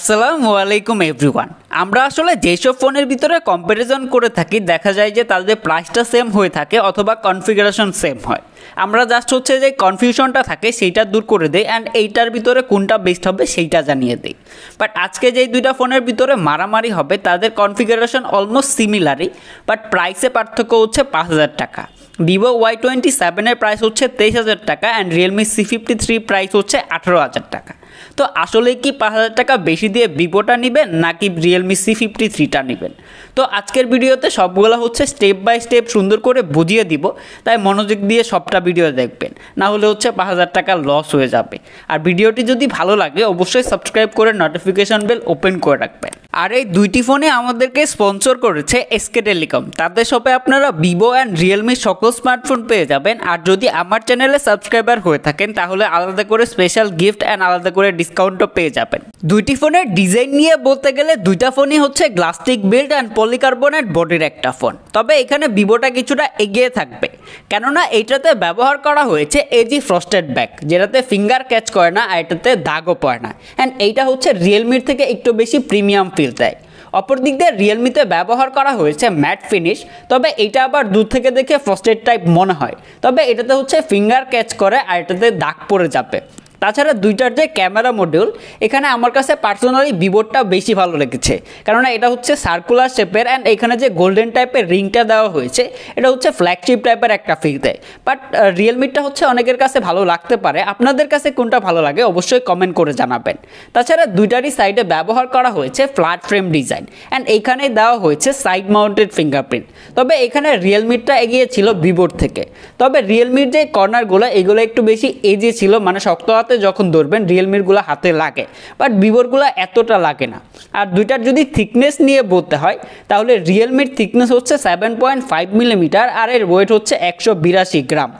আসসালামু আলাইকুম এভরিওয়ান। আমরা আসলে যেসব ফোনের ভিতরে কম্প্যারিজন করে থাকি দেখা যায় যে তাদের প্রাইসটা সেম হয়ে থাকে অথবা কনফিগারেশন সেম হয়। আমরা জাস্ট হচ্ছে যে কনফিউশনটা থাকে সেইটা দূর করে দেই অ্যান্ড এইটার ভিতরে কোনটা বেস্ট হবে সেইটা জানিয়ে দিই। বাট আজকে যেই দুইটা ফোনের ভিতরে মারামারি হবে তাদের কনফিগারেশন অলমোস্ট সিমিলারই, বাট প্রাইসে পার্থক্য হচ্ছে 5,000 টাকা। ভিভো Y27 এর প্রাইস হচ্ছে 23,000 টাকা অ্যান্ড রিয়েলমি C53 প্রাইস হচ্ছে 18,000 টাকা। তো আসলে কি 5,000 টাকা বেশি দিয়ে ভিভোটা নেবেন নাকি রিয়েলমি C53টা নেবেন? তো আজকের ভিডিওতে সবগুলো হচ্ছে স্টেপ বাই স্টেপ সুন্দর করে বুঝিয়ে দিব, তাই মনোযোগ দিয়ে সবটা ভিডিও দেখবেন, না হলে হচ্ছে 5,000 টাকা লস হয়ে যাবে। আর ভিডিওটি যদি ভালো লাগে অবশ্যই সাবস্ক্রাইব করে নোটিফিকেশন বেল ওপেন করে রাখবেন। আর এই দুইটি ফোনে আমাদেরকে স্পন্সর করেছে এসকে টেলিকম। তাদের শপে আপনারা ভিভো অ্যান্ড রিয়েলমি সকল স্মার্টফোন পেয়ে যাবেন। আর যদি আমার চ্যানেলে সাবস্ক্রাইবার হয়ে থাকেন তাহলে আলাদা করে স্পেশাল গিফট অ্যান্ড আলাদা করে ডিসকাউন্টও পেয়ে যাবেন। দুইটি ফোনের ডিজাইন নিয়ে বলতে গেলে দুইটা ফোনই হচ্ছে গ্লাস্টিক বিল্ড অ্যান্ড পলিকার্বনেট বডির একটা ফোন। তবে এখানে ভিভোটা কিছুটা এগিয়ে থাকবে, কেননা এইটাতে ব্যবহার করা হয়েছে এজি ফ্রস্টেড ব্যাক, যেটাতে ফিঙ্গার ক্যাচ করে না আর এটাতে দাগও পড়ে না। অ্যান্ড এইটা হচ্ছে রিয়েলমির থেকে একটু বেশি প্রিমিয়াম ফিল দেয়। অপর দিক দিয়ে রিয়েলমিতে ব্যবহার করা হয়েছে ম্যাট ফিনিশ, তবে এটা আবার দূর থেকে দেখে ফ্রস্টেড টাইপ মনে হয়, তবে এটাতে হচ্ছে ফিঙ্গার ক্যাচ করে আর এটাতে দাগ পড়ে যাবে। তাছাড়া দুইটার যে ক্যামেরা মডিউল, এখানে আমার কাছে পার্সোনালি ভিভোরটা বেশি ভালো লেগেছে, কেননা এটা হচ্ছে সার্কুলার শেপের অ্যান্ড এখানে যে গোল্ডেন টাইপের রিংটা দেওয়া হয়েছে এটা হচ্ছে ফ্ল্যাগশিপ টাইপের একটা ফিল দেয়। বাট রিয়েলমিটা হচ্ছে অনেকের কাছে ভালো লাগতে পারে, আপনাদের কাছে কোনটা ভালো লাগে অবশ্যই কমেন্ট করে জানাবেন। তাছাড়া দুইটারই সাইডে ব্যবহার করা হয়েছে ফ্ল্যাট ফ্রেম ডিজাইন অ্যান্ড এইখানে দেওয়া হয়েছে সাইড মাউন্টেড ফিঙ্গারপ্রিন্ট। তবে এখানে রিয়েলমিটা এগিয়ে ছিল ভিভোর থেকে। তবে রিয়েলমির যে কর্নারগুলো এগুলো একটু বেশি এজি ছিল, মানে শক্ত যখন ধরবেন রিয়েলমির গুলো হাতে লাগে, বাট ভিভোর গুলো এতটা লাগে না। আর দুইটার যদি থিকনেস নিয়ে বলতে হয় তাহলে রিয়েলমির থিকনেস হচ্ছে 7.5 মিলিমিটার আর এর ওয়েট হচ্ছে 182 গ্রাম,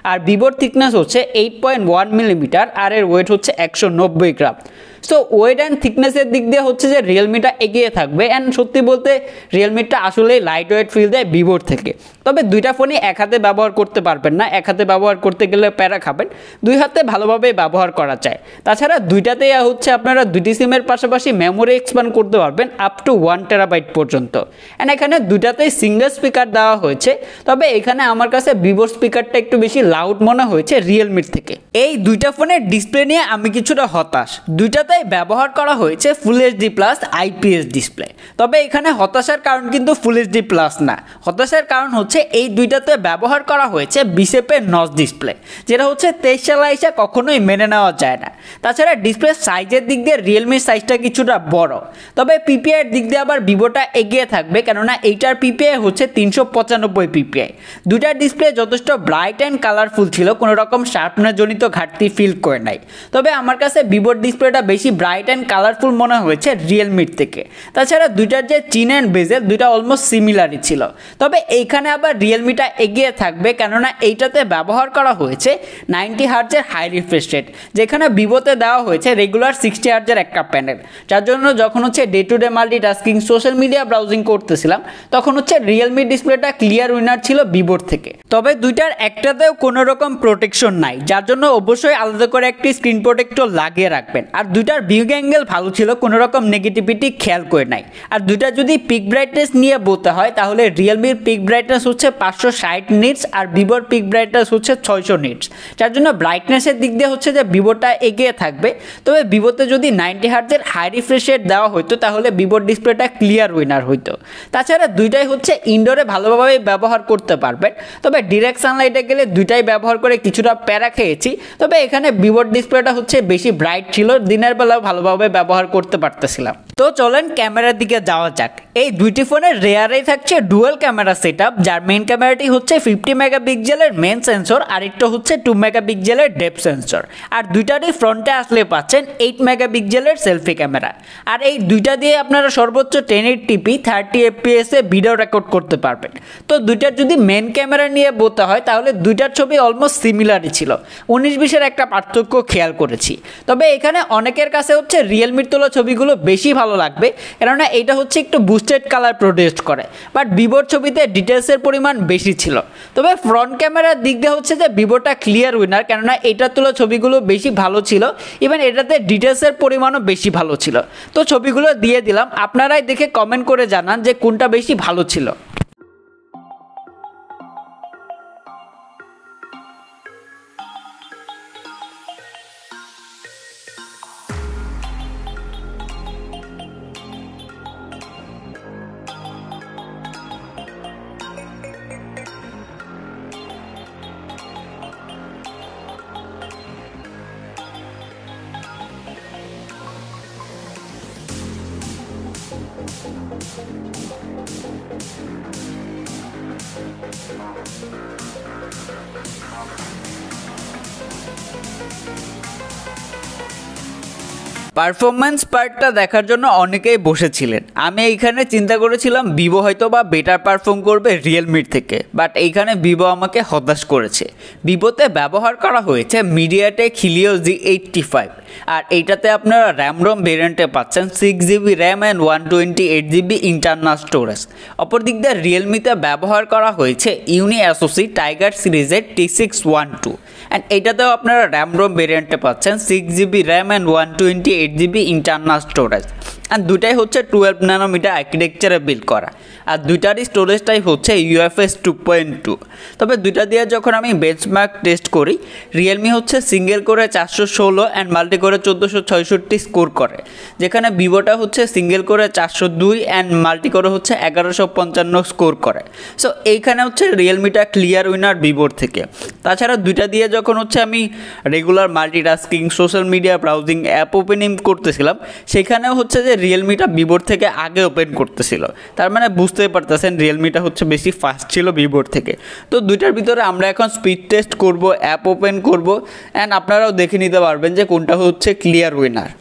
আর ভিভোর থিকনেস হচ্ছে 8.1 মিলিমিটার আর এর ওয়েট হচ্ছে 190 গ্রাম। সো ওয়েট অ্যান্ড থিকনেসের দিক দিয়ে হচ্ছে যে রিয়েলমিটা এগিয়ে থাকবে। অ্যান্ড সত্যি বলতে রিয়েলমিটা আসলে লাইট ওয়েট ফিল দেয় ভিভোর থেকে। তবে দুইটা ফোনই এক হাতে ব্যবহার করতে পারবেন না, এক হাতে ব্যবহার করতে গেলে প্যারা খাবেন, দুই হাতে ভালোভাবে ব্যবহার করা যায়। তাছাড়া দুইটাতেই হচ্ছে আপনারা দুইটি সিমের পাশাপাশি মেমোরি এক্সপ্যান্ড করতে পারবেন আপ টু 1 টেরাবাইট পর্যন্ত। অ্যান্ড এখানে দুইটাতেই সিঙ্গেল স্পিকার দেওয়া হয়েছে, তবে এখানে আমার কাছে ভিভোর স্পিকারটা একটু বেশি লাউড মনে হয়েছে রিয়েলমির থেকে। এই দুইটা ফোনের ডিসপ্লে নিয়ে আমি কিছুটা হতাশ। দুইটাতে ব্যবহার করা হয়েছে full HD plus IPS display. তবে এখানে হতাশার কারণ কিন্তু ফুল এইচডি প্লাস না, হতাশার কারণ হচ্ছে এই দুইটাতে ব্যবহার করা হয়েছে বিশেপের নচ ডিসপ্লে, যেটা হচ্ছে 23 সালে এসে কখনোই মেনে নেওয়া যায় না। তাছাড়া ডিসপ্লে সাইজের দিক দিয়ে রিয়েলমির সাইজটা কিছুটা বড়, তবে পিপিআই এর দিক দিয়ে আবার ভিভোটা এগিয়ে থাকবে, কেননা এইটার পিপিআই হচ্ছে 395 পিপিআই। দুইটার ডিসপ্লে যথেষ্ট ব্রাইট অ্যান্ড কালারফুল ছিল, কোনো রকম শার্পনেস জনিত ঘাটতি ফিল করে নাই। তবে আমার কাছে ভিভোর ডিসপ্লেটা বেশি ব্রাইট অ্যান্ড কালারফুল মনে হয়েছে রিয়েলমির থেকে। তাছাড়া দুইটার যে চিন অ্যান্ড বেজেল দুইটা অলমোস্ট সিমিলারই ছিল, তবে এইখানে আবার রিয়েলমিটা এগিয়ে থাকবে, কেননা এইটাতে ব্যবহার করা হয়েছে 90 হার্জের হাই রিফ্রেশ রেট, যেখানে ভিভোতে দেওয়া হয়েছে রেগুলার 60 হার্জের একটা প্যানেল, যার জন্য যখন হচ্ছে day to day multitasking social media browsing করতেছিলাম তখন হচ্ছে রিয়েলমি ডিসপ্লেটা ক্লিয়ার উইনার ছিল ভিভোর থেকে। তবে দুইটার একটাতেও কোনো রকম প্রোটেকশন নাই, যার জন্য অবশ্যই আলাদা করে একটি স্ক্রিন প্রোটেক্টর লাগিয়ে রাখবেন। আর দুইটার ভিউ অ্যাঙ্গেল ভালো ছিল, কোনো রকম নেগেটিভিটি খেয়াল করে নাই। আর দুইটা যদি পিক ব্রাইটনেস নিয়ে বলতে হয় তাহলে রিয়েলমির পিক ব্রাইটনেস হচ্ছে 560 নিটস আর ভিভোর পিক ব্রাইটনেস হচ্ছে 600 নিটস, যার জন্য ব্রাইটনেসের দিক দিয়ে হচ্ছে যে ভিভোটা এগিয়ে থাকবে। তবে ভিভোতে যদি 90 হার্জের হাই রিফ্রেশ রেট দেওয়া হতো তাহলে ভিভোর ডিসপ্লেটা ক্লিয়ার উইনার হইতো। তাছাড়া দুইটাই হচ্ছে ইনডোরে ভালোভাবে ব্যবহার করতে পারবেন, তবে ডিরেক্ট সানলাইটে গেলে দুইটাই ব্যবহার করে কিছুটা প্যারা খেয়েছি। তবে এখানে ভিভোর ডিসপ্লেটা হচ্ছে বেশি ব্রাইট ছিল, দিনের বেলা ভালোভাবে ব্যবহার করতে পারতেছিলাম। তো চলেন ক্যামেরার দিকে যাওয়া যাক। এই দুইটি ফোনের রেয়ারেই থাকছে ডুয়াল ক্যামেরা সেটআপ, যার মেইন ক্যামেরাটি হচ্ছে 50 মেগাপিক্সেলের মেন সেন্সর আর একটা হচ্ছে 2 মেগাপিক্সেলের ডেপথ সেন্সর। আর দুইটারই ফ্রন্টে আসলে পাচ্ছেন 8 মেগাপিক্সেলের সেলফি ক্যামেরা। আর এই দুইটা দিয়ে আপনারা সর্বোচ্চ 1080p 30 fps এ ভিডিও রেকর্ড করতে পারবেন। তো দুইটার যদি মেন ক্যামেরা নিয়ে বলতে হয় তাহলে দুইটার ছবি অলমোস্ট সিমিলারই ছিল, 19-20 একটা পার্থক্য খেয়াল করেছি। তবে এখানে অনেকের কাছে হচ্ছে রিয়েলমির তোলা ছবিগুলো বেশি ভালো ভালো লাগবে, কেননা এটা হচ্ছে একটু বুস্টেড কালার প্রডিউস করে। বাট ভিভোর ছবিতে ডিটেলসের পরিমাণ বেশি ছিল। তবে ফ্রন্ট ক্যামেরার দিক দিয়ে হচ্ছে যে ভিভোটা ক্লিয়ার উইনার, কেননা এটার তোলা ছবিগুলো বেশি ভালো ছিল, ইভেন এটাতে ডিটেলসের পরিমাণও বেশি ভালো ছিল। তো ছবিগুলো দিয়ে দিলাম, আপনারাই দেখে কমেন্ট করে জানান যে কোনটা বেশি ভালো ছিল। পারফরম্যান্স পার্টটা দেখার জন্য অনেকেই বসেছিলেন। আমি এইখানে চিন্তা করেছিলাম ভিভো হয়তো বা বেটার পারফর্ম করবে রিয়েলমির থেকে, বাট এইখানে ভিভো আমাকে হতাশ করেছে। ভিভোতে ব্যবহার করা হয়েছে মিডিয়াটেক হিলিও G85, আর এইটাতে আপনারা র্যাম রম ভেরিয়েন্টে পাচ্ছেন 6GB RAM and 128GB internal storage. অপর দিক দিয়ে রিয়েলমিতে ব্যবহার করা হয়েছে ইউনি অ্যাসোসি টাইগার সিরিজের T612, অ্যান্ড এইটাতেও আপনারা র্যাম রম ভেরিয়েন্টে পাচ্ছেন 6GB RAM and 128GB internal storage. আর দুটাই হচ্ছে 12 ন্যানোমিটার আর্কিটেকচারে বিল্ড করা, আর দুইটারই স্টোরেজটাই হচ্ছে UFS 2.2। তবে দুইটা দিয়ে যখন আমি বেঞ্চমার্ক টেস্ট করি, রিয়েলমি হচ্ছে সিঙ্গেল করে 416 অ্যান্ড মাল্টি করে 1466 স্কোর করে, যেখানে ভিভোটা হচ্ছে সিঙ্গেল করে 402 অ্যান্ড মাল্টি করে হচ্ছে 1155 স্কোর করে। সো এইখানে হচ্ছে রিয়েলমিটা ক্লিয়ার উইনার ভিভোর থেকে। তাছাড়া দুইটা দিয়ে যখন হচ্ছে আমি regular multitasking, social media browsing, app opening করতেছিলাম, সেখানেও হচ্ছে যে রিয়েলমিটা ভিভোর থেকে আগে ওপেন করতেছিল। তার মানে বুঝতেই পারতেছেন রিয়েলমিটা হচ্ছে বেশি ফাস্ট ছিল ভিভোর থেকে। তো দুইটার ভিতরে আমরা এখন স্পিড টেস্ট করব, অ্যাপ ওপেন করব, অ্যান্ড আপনারাও দেখে নিতে পারবেন যে কোনটা হচ্ছে ক্লিয়ার উইনার।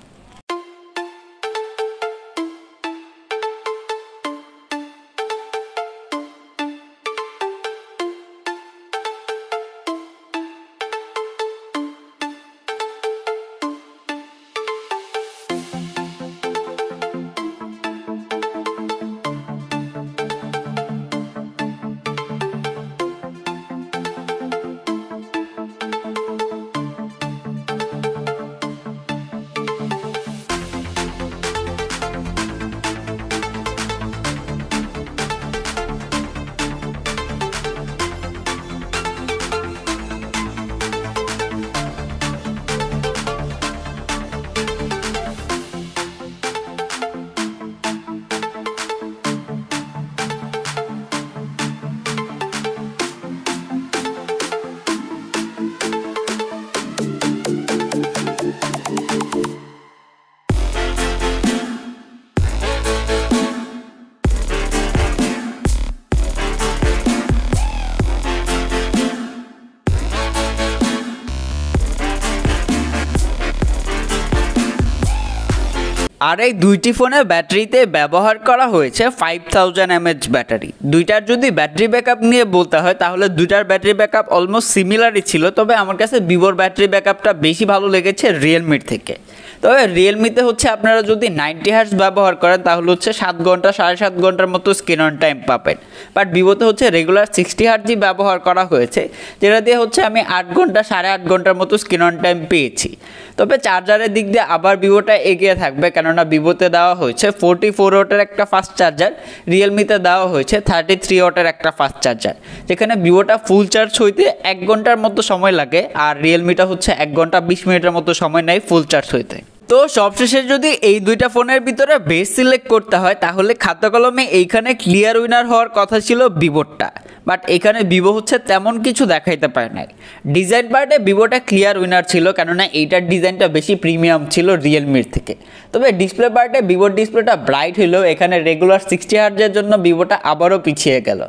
আর এই দুইটি ফোনের ব্যাটারিতে ব্যবহার করা হয়েছে 5000 mAh ব্যাটারি। দুইটার যদি ব্যাটারি ব্যাকআপ নিয়ে বলতে হয় তাহলে দুইটার ব্যাটারি ব্যাকআপ অলমোস্ট সিমিলারই ছিল, তবে আমার কাছে ভিভোর ব্যাটারি ব্যাকআপটা বেশি ভালো লেগেছে রিয়েলমির থেকে। তবে রিয়েলমিতে হচ্ছে আপনারা যদি 90 হার্টজ ব্যবহার করেন তাহলে হচ্ছে 7 ঘন্টা 7.5 ঘন্টার মতো স্ক্রিন অন টাইম পাবেন, বাট ভিভোতে হচ্ছে রেগুলার 60 হার্টজই ব্যবহার করা হয়েছে, যেটা দিয়ে হচ্ছে আমি 8 ঘন্টা 8.5 ঘন্টার মতো স্ক্রিন অন টাইম পেয়েছি। তবে চার্জারের দিক দিয়ে আবার ভিভোটা এগিয়ে থাকবে, কেননা ভিভোতে দেওয়া হয়েছে 44 ওয়াটের একটা ফাস্ট চার্জার, রিয়েলমিতে দেওয়া হয়েছে 33 ওয়াটের একটা ফাস্ট চার্জার, যেখানে ভিভোটা ফুল চার্জ হইতে 1 ঘন্টার মতো সময় লাগে, আর রিয়েলমিটা হচ্ছে 1 ঘন্টা 20 মিনিটের মতো সময় নেয় ফুল চার্জ হইতে। তো সবশেষে যদি এই দুইটা ফোনের ভিতরে বেস্ট সিলেক্ট করতে হয় তাহলে খাতা কলমে এইখানে ক্লিয়ার উইনার হওয়ার কথা ছিল ভিভোরটা, বাট এখানে ভিভো হচ্ছে তেমন কিছু দেখাইতে পারে নাই। ডিজাইন পার্টে ভিভোটা ক্লিয়ার উইনার ছিল, কেননা এইটার ডিজাইনটা বেশি প্রিমিয়াম ছিল রিয়েলমির থেকে। তবে ডিসপ্লে পার্টে ভিভোর ডিসপ্লেটা ব্রাইট হলেও এখানে রেগুলার 60 হার্টজের জন্য ভিভোটা আবারও পিছিয়ে গেল।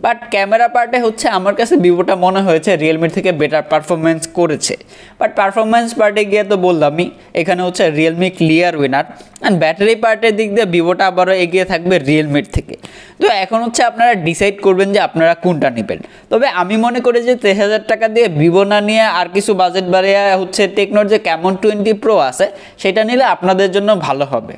বাট ক্যামেরা পার্টে হচ্ছে আমার কাছে ভিভোটা মনে হয়েছে রিয়েলমির থেকে বেটার পারফরমেন্স করেছে, বাট পারফরমেন্স পার্টে গিয়ে তো বললামই এখানে হচ্ছে Realme clear winner. And battery পার্টের দিক দিয়ে ভিভোটা আবারও এগিয়ে থাকবে রিয়েলমির থেকে। তো এখন হচ্ছে আপনারা ডিসাইড করবেন যে আপনারা কোনটা নেবেন। তবে আমি মনে করি যে 3000 টাকা দিয়ে ভিভো না নিয়ে আর কিছু বাজেট বাড়িয়ে হচ্ছে টেকনোর যে ক্যামন 20 প্রো আছে সেটা নিলে আপনাদের জন্য ভালো হবে।